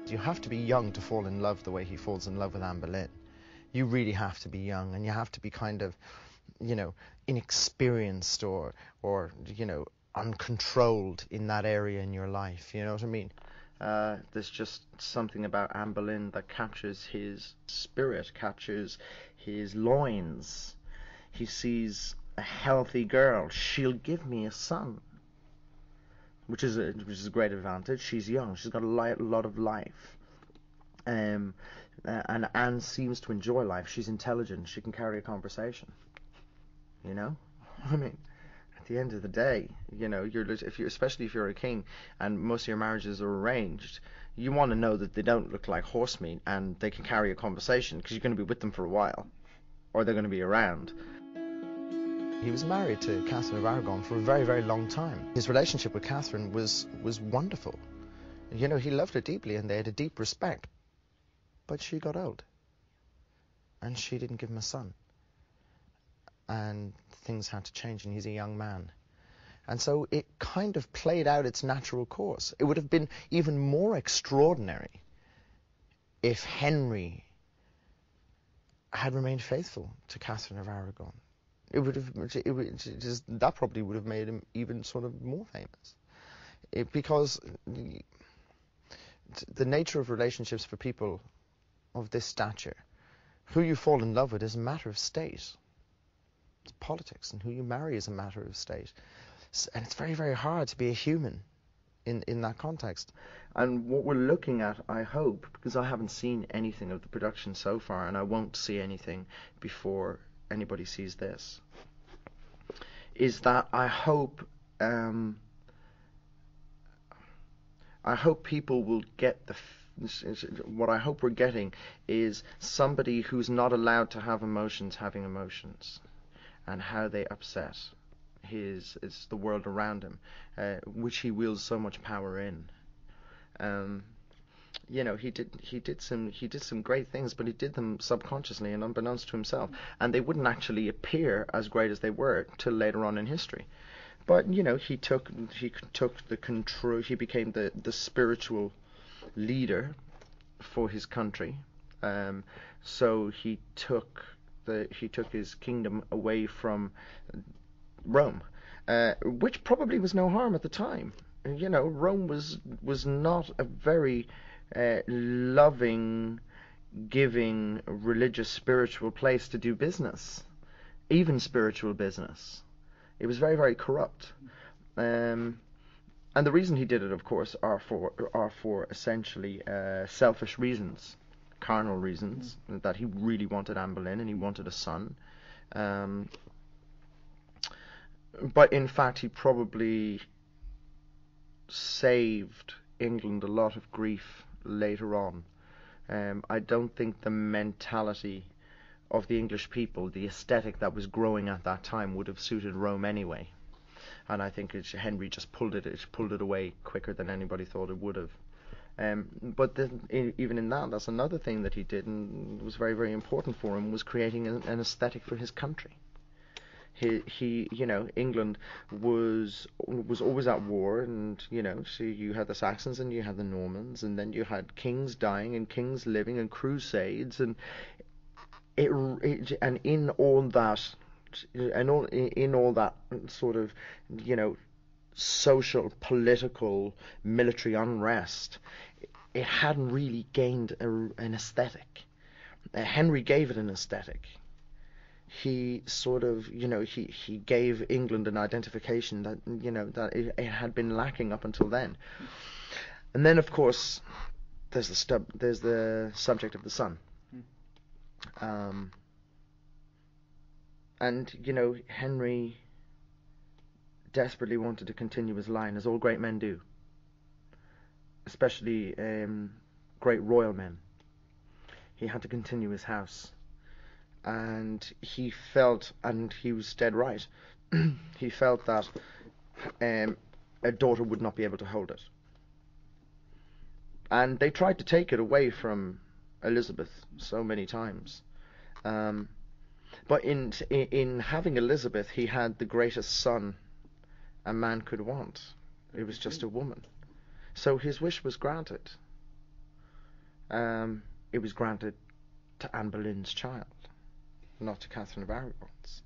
You have to be young to fall in love the way he falls in love with Anne Boleyn. You really have to be young, and you have to be kind of, inexperienced or uncontrolled in that area in your life. You know what I mean? There's just something about Anne Boleyn that captures his spirit, captures his loins. He sees a healthy girl. She'll give me a son, which is a great advantage. She's young. She's got a lot of life. And Anne seems to enjoy life. She's intelligent. She can carry a conversation. I mean, at the end of the day, especially if you're a king and most of your marriages are arranged, you want to know that they don't look like horse meat and they can carry a conversation, because you're going to be with them for a while, or they're going to be around. He was married to Catherine of Aragon for a very, very long time. His relationship with Catherine was wonderful. He loved her deeply and they had a deep respect. But she got old. And she didn't give him a son. And things had to change, and he's a young man. And so it kind of played out its natural course. It would have been even more extraordinary if Henry had remained faithful to Catherine of Aragon. That probably would have made him even sort of more famous. Because the nature of relationships for people of this stature, who you fall in love with is a matter of state. It's politics, and who you marry is a matter of state. And it's very, very hard to be a human in that context. And what we're looking at, I hope, because I haven't seen anything of the production so far, and I won't see anything before anybody sees this, is that I hope people will get what I hope we're getting is somebody who's not allowed to have emotions having emotions, and how they upset it's the world around him, which he wields so much power in. He did some great things, but he did them subconsciously and unbeknownst to himself, and they wouldn't actually appear as great as they were till later on in history. But he took the control. He became the spiritual leader for his country. So he took his kingdom away from Rome, which probably was no harm at the time. Rome was not a very loving, giving, religious, spiritual place to do business, even spiritual business. It was very, very corrupt. And the reason he did it, of course, are for essentially selfish reasons, carnal reasons, that he really wanted Anne Boleyn and he wanted a son. But in fact, he probably saved England a lot of grief later on. I don't think the mentality of the English people, the aesthetic that was growing at that time, would have suited Rome anyway. And I think Henry just pulled it away quicker than anybody thought it would have. But even in that's another thing that he did, and was very, very important for him, was creating an aesthetic for his country. England was always at war, and so you had the Saxons and you had the Normans, and then you had kings dying and kings living and crusades, and in all that sort of social, political, military unrest, it hadn't really gained an aesthetic. Henry gave it an aesthetic. He sort of, he gave England an identification that, that it had been lacking up until then. And then, of course, there's the subject of the son. And, Henry desperately wanted to continue his line, as all great men do, especially great royal men. He had to continue his house. And he felt, and he was dead right, he felt that a daughter would not be able to hold it. And they tried to take it away from Elizabeth so many times. But in having Elizabeth, he had the greatest son a man could want. It was just a woman. So his wish was granted. it was granted to Anne Boleyn's child, not to Catherine of Aragon's.